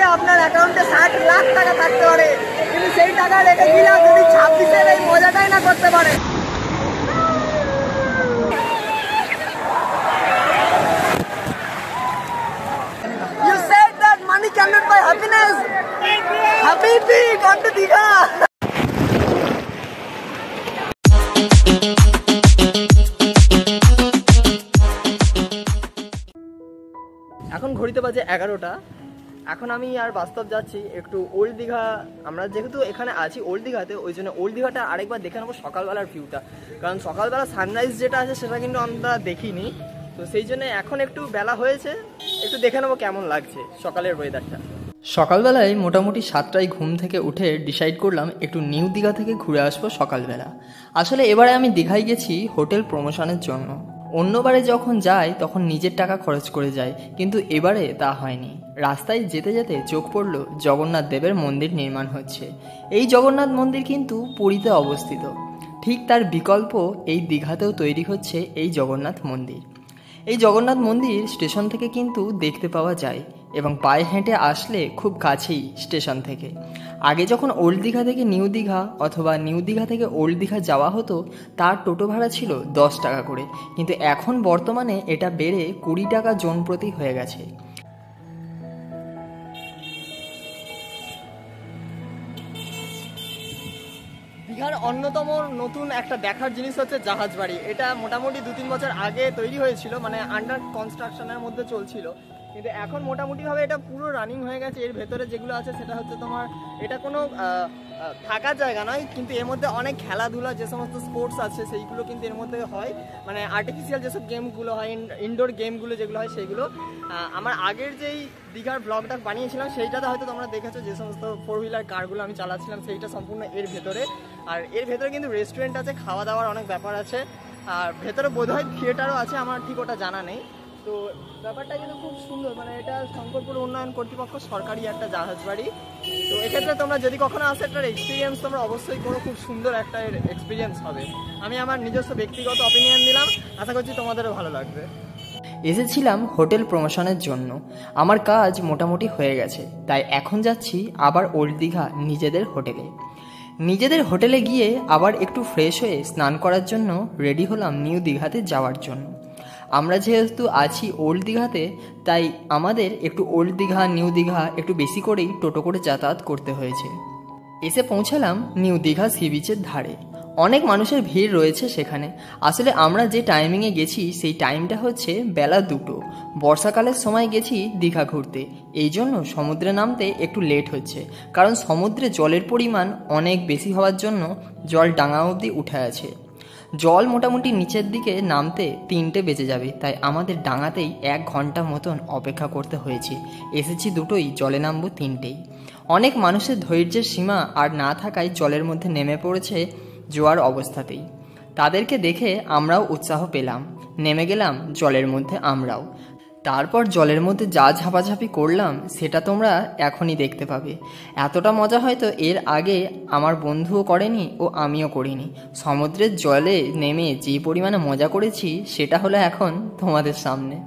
গিয়ে আপনার অ্যাকাউন্টে 60 লাখ টাকা থাকতে পারে, কিন্তু সেই টাকা রেখে দিলে যদি 26-এর এই মজাটাই না করতে পারে। You said that money cannot buy happiness. Habibi, come to Digha. এখন ঘড়িতে বাজে 11টা। এখন আমি আর বাস্তব যাচ্ছি একটু ওল্ড দীঘা। আমরা যেহেতু এখানে আছি ওল্ড দীঘাতে, ওই জন্য ওল্ড দীঘাটা আরেকবার দেখে নেবো সকালবেলার ভিউটা, কারণ সকালবেলা সানরাইজ যেটা আছে সেটা কিন্তু আমরা দেখিনি। তো সেই জন্য এখন একটু বেলা হয়েছে, একটু দেখে নেবো কেমন লাগছে সকালের ওয়েদারটা। সকালবেলায় মোটামুটি 7টায় ঘুম থেকে উঠে ডিসাইড করলাম একটু নিউ দীঘা থেকে ঘুরে আসবো সকালবেলা। আসলে এবারে আমি দীঘায় গেছি হোটেল প্রমোশনের জন্য। অন্যবারে যখন যাই তখন নিজের টাকা খরচ করে যাই, কিন্তু এবারে তা হয়নি। রাস্তায় যেতে যেতে চোখ পড়ল জগন্নাথ দেবের মন্দির নির্মাণ হচ্ছে। এই জগন্নাথ মন্দির কিন্তু পুরীতে অবস্থিত, ঠিক তার বিকল্প এই দীঘাতেও তৈরি হচ্ছে এই জগন্নাথ মন্দির। এই জগন্নাথ মন্দির স্টেশন থেকে কিন্তু দেখতে পাওয়া যায় এবং পায়ে হেঁটে আসলে খুব কাছেই স্টেশন থেকে। আগে যখন ওল্ড দীঘা থেকে নিউ দীঘা অথবা নিউ দীঘা থেকে ওল্ড দীঘা যাওয়া হতো তার টোটো ভাড়া ছিল 10 টাকা করে, কিন্তু এখন বর্তমানে এটা বেড়ে 20 টাকা জন প্রতি হয়ে গেছে। দীঘার অন্যতম নতুন একটা দেখার জিনিস হচ্ছে জাহাজ বাড়ি। এটা মোটামুটি 2-3 বছর আগে তৈরি হয়েছিল, মানে আন্ডার কনস্ট্রাকশনের মধ্যে চলছিল, কিন্তু এখন মোটামুটিভাবে এটা পুরো রানিং হয়ে গেছে। এর ভেতরে যেগুলো আছে সেটা হচ্ছে তোমার, এটা কোনো থাকার জায়গা নয়, কিন্তু এর মধ্যে অনেক খেলাধুলা যে সমস্ত স্পোর্টস আছে সেইগুলো কিন্তু এর মধ্যে হয়, মানে আর্টিফিশিয়াল যেসব গেমগুলো হয়, ইনডোর গেমগুলো যেগুলো হয় সেইগুলো। আমার আগের যেই দীঘার ব্লগটা বানিয়েছিলাম সেইটাতে হয়তো তোমরা দেখেছো, যে সমস্ত 4 হুইলার কারগুলো আমি চালাচ্ছিলাম সেইটা সম্পূর্ণ এর ভেতরে। আর এর ভেতরে কিন্তু রেস্টুরেন্ট আছে, খাওয়া দাওয়ার অনেক ব্যাপার আছে, আর ভেতরে বোধহয় থিয়েটারও আছে, আমার ঠিক ওটা জানা নেই। তো ব্যাপারটা কিন্তু খুব সুন্দর, মানে এটা শঙ্করপুর উন্নয়ন কর্তৃপক্ষ সরকারি একটা জাহাজ বাড়ি। তো এক্ষেত্রে তোমরা যদি কখনো আসো এটার এক্সপিরিয়েন্স তোমরা অবশ্যই করো, খুব সুন্দর একটা এক্সপিরিয়েন্স হবে। আমি আমার নিজস্ব ব্যক্তিগত অপিনিয়ন দিলাম, আশা করছি তোমাদেরও ভালো লাগবে। এসেছিলাম হোটেল প্রমোশনের জন্য, আমার কাজ মোটামুটি হয়ে গেছে, তাই এখন যাচ্ছি আবার ওল্ড দীঘা নিজেদের হোটেলে। নিজেদের হোটেলে গিয়ে আবার একটু ফ্রেশ হয়ে স্নান করার জন্য রেডি হলাম নিউ দীঘাতে যাওয়ার জন্য। আমরা যেহেতু আছি ওল্ড দীঘাতে, তাই আমাদের একটু ওল্ড দীঘা নিউ দীঘা একটু বেশি করেই টোটো করে যাতায়াত করতে হয়েছে। এসে পৌঁছালাম নিউ দীঘা সি বিচের ধারে। অনেক মানুষের ভিড় রয়েছে সেখানে। আসলে আমরা যে টাইমিংয়ে গেছি সেই টাইমটা হচ্ছে বেলা 2টো। বর্ষাকালের সময় গেছি দীঘা ঘুরতে, এই জন্য সমুদ্রে নামতে একটু লেট হচ্ছে, কারণ সমুদ্রে জলের পরিমাণ অনেক বেশি হওয়ার জন্য জল ডাঙা অবধি উঠে আছে। জল মোটামুটি নিচের দিকে নামতে 3টে বেজে যাবে, তাই আমাদের ডাঙাতেই 1 ঘন্টা মতন অপেক্ষা করতে হয়েছে। এসেছি 2টোই, জলে নামবো 3টেই। অনেক মানুষের ধৈর্যের সীমা আর না থাকায় জলের মধ্যে নেমে পড়েছে জোয়ার অবস্থাতেই। তাদেরকে দেখে আমরাও উৎসাহ পেলাম, নেমে গেলাম জলের মধ্যে আমরাও। তারপর জলের মধ্যে যা ঝাপাঝাপি করলাম সেটা তোমরা এখনই দেখতে পাবে। এতটা মজা হয়তো এর আগে আমার বন্ধুও করেনি ও আমিও করিনি। সমুদ্রের জলে নেমে যে পরিমাণে মজা করেছি সেটা হলো এখন তোমাদের সামনে।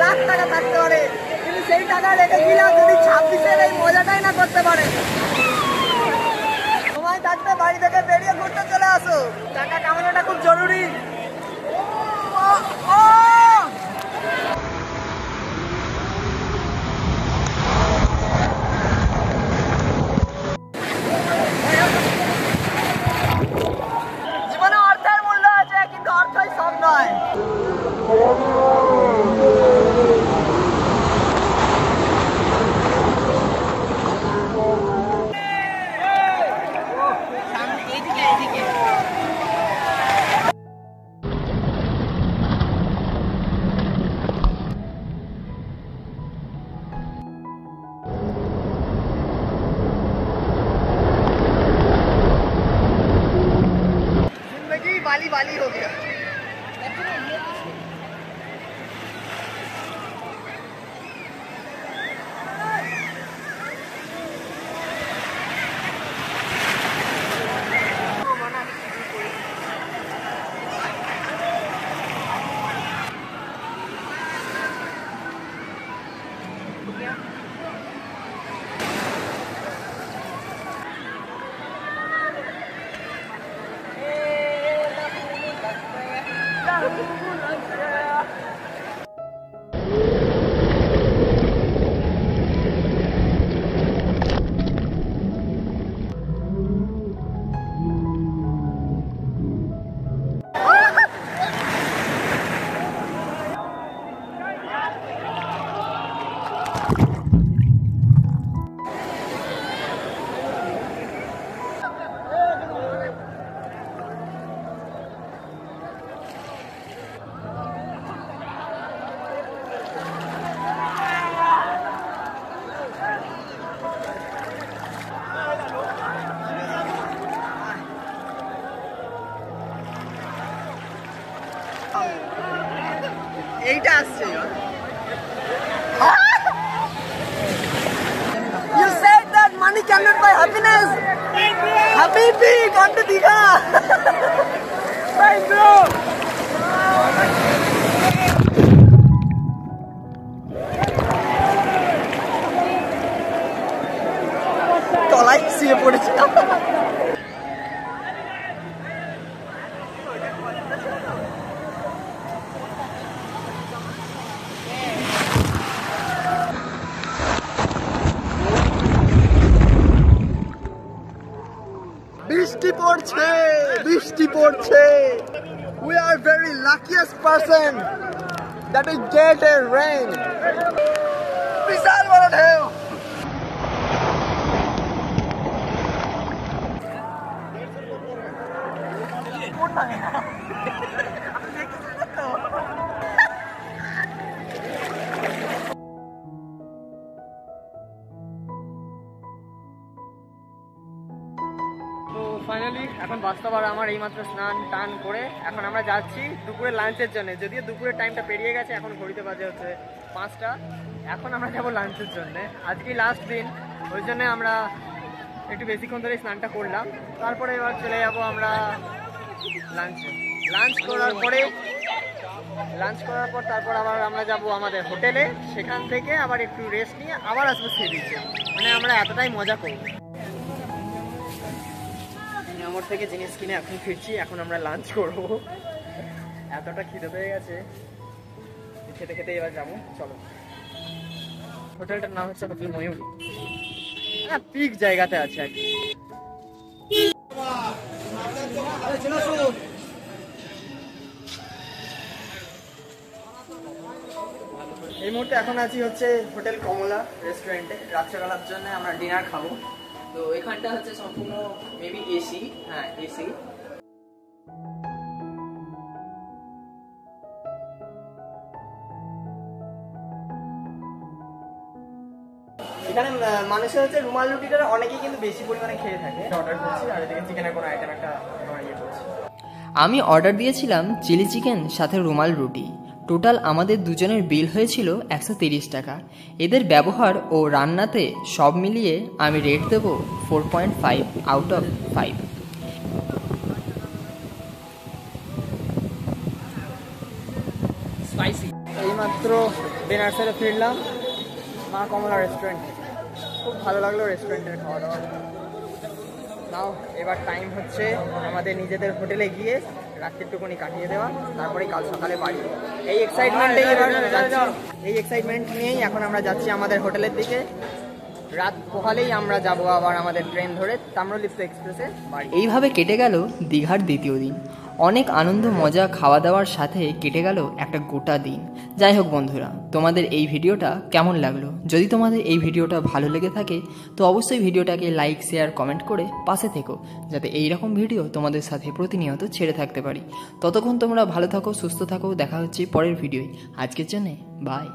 লাখ টাকা থাকতে পারে, কিন্তু সেই টাকা রেখে দিলাম যদি 26-এর এই মজাটাই না করতে পারে। সময় থাকতে বাড়ি থেকে বেরিয়ে ঘুরতে চলে আসো, টাকা কামানোটা খুব জরুরি। জীবনে অর্থের মূল্য আছে, কিন্তু অর্থই সব নয়। बाली बाली हो गया। এইটা আসছে। You said that money cannot buy happiness. Habibi, come to Digha. Thank you. তলায় শুয়ে পড়েছিলাম। বৃষ্টি পড়ছে, বৃষ্টি পড়ছে। We are very luckiest person that we get a rain. বিশাল বড় ঢেউ। ফাইনালি এখন বাস্তবার আমার এইমাত্র স্নান টান করে এখন আমরা যাচ্ছি দুপুরে লাঞ্চের জন্য। যদিও দুপুরের টাইমটা পেরিয়ে গেছে, এখন ঘড়িতে বাজে হচ্ছে 5টা। এখন আমরা যাবো লাঞ্চের জন্য। আজকেই লাস্ট দিন, ওই জন্য আমরা একটু বেশিক্ষণ ধরে স্নানটা করলাম। তারপরে এবার চলে যাবো আমরা লাঞ্চে। লাঞ্চ করার পর তারপর আবার আমরা যাব আমাদের হোটেলে। সেখান থেকে আবার একটু রেস্ট নিয়ে আবার আসবো সি বিচে। মানে আমরা এতটাই মজা করবো। আমার থেকে জিনিস কিনে এখন ফিরছি, এখন আমরা লাঞ্চ করবো। এতটা খিদে পেয়ে গেছে, খেতে খেতে এবার যাবো। চলো, হোটেলটার নাম হচ্ছে হোটেল ময়ূরী। হ্যাঁ, পিক জায়গাতে আছে আর কি। এই মুহূর্তে এখন আছি হচ্ছে হোটেল কমলা রেস্টুরেন্টে। রাত্রেবেলার জন্য আমরা ডিনার খাবো। তো এখানটা হচ্ছে সম্পূর্ণ মেবি এসি। হ্যাঁ, এসি। এখানে মানুষের হচ্ছে রুমাল রুটিটা অনেকেই কিন্তু বেশি পরিমাণে খেয়ে থাকে। অর্ডার করছি আর এদিকে চিকেনের কোনো আইটেম একটা ইয়ে করছি। আমি অর্ডার দিয়েছিলাম চিলি চিকেন সাথে রুমাল রুটি। টোটাল আমাদের দুজনের বিল হয়েছিল 130 টাকা। এদের ব্যবহার ও রান্নাতে সব মিলিয়ে আমি রেট দেব 4.5 আউট অফ 5। স্পাইসি। এইমাত্র ডিনার সেরে ফিরলাম মা কমলা রেস্টুরেন্ট। খুব ভালো লাগলো রেস্টুরেন্টের খাওয়া দাওয়া। নাও এবার টাইম হচ্ছে আমাদের নিজেদের হোটেলে গিয়ে রাত্রিটুকুনি কাটিয়ে দেওয়া, তারপরে কাল সকালে বাড়ি। এই এক্সাইটমেন্টেই এবার যাচ্ছি, এই এক্সাইটমেন্ট নিয়েই এখন আমরা যাচ্ছি আমাদের হোটেলের দিকে। রাত পোহালেই আমরা যাব আবার আমাদের ট্রেন ধরে তাম্রলিপ্ত এক্সপ্রেসে বাড়ি। এইভাবে কেটে গেল দীঘার দ্বিতীয় দিন। অনেক আনন্দ মজা খাওয়া দাওয়ার সাথে কেটে গেল একটা গোটা দিন। যাই হোক বন্ধুরা, তোমাদের এই ভিডিওটা কেমন লাগলো? যদি তোমাদের এই ভিডিওটা ভালো লেগে থাকে তো অবশ্যই ভিডিওটাকে লাইক শেয়ার কমেন্ট করে পাশে থেকো, যাতে এই রকম ভিডিও তোমাদের সাথে প্রতিনিয়ত ছেড়ে থাকতে পারি। ততক্ষণ তোমরা ভালো থাকো, সুস্থ থাকো। দেখা হচ্ছে পরের ভিডিওয়। আজকের জন্যে বাই।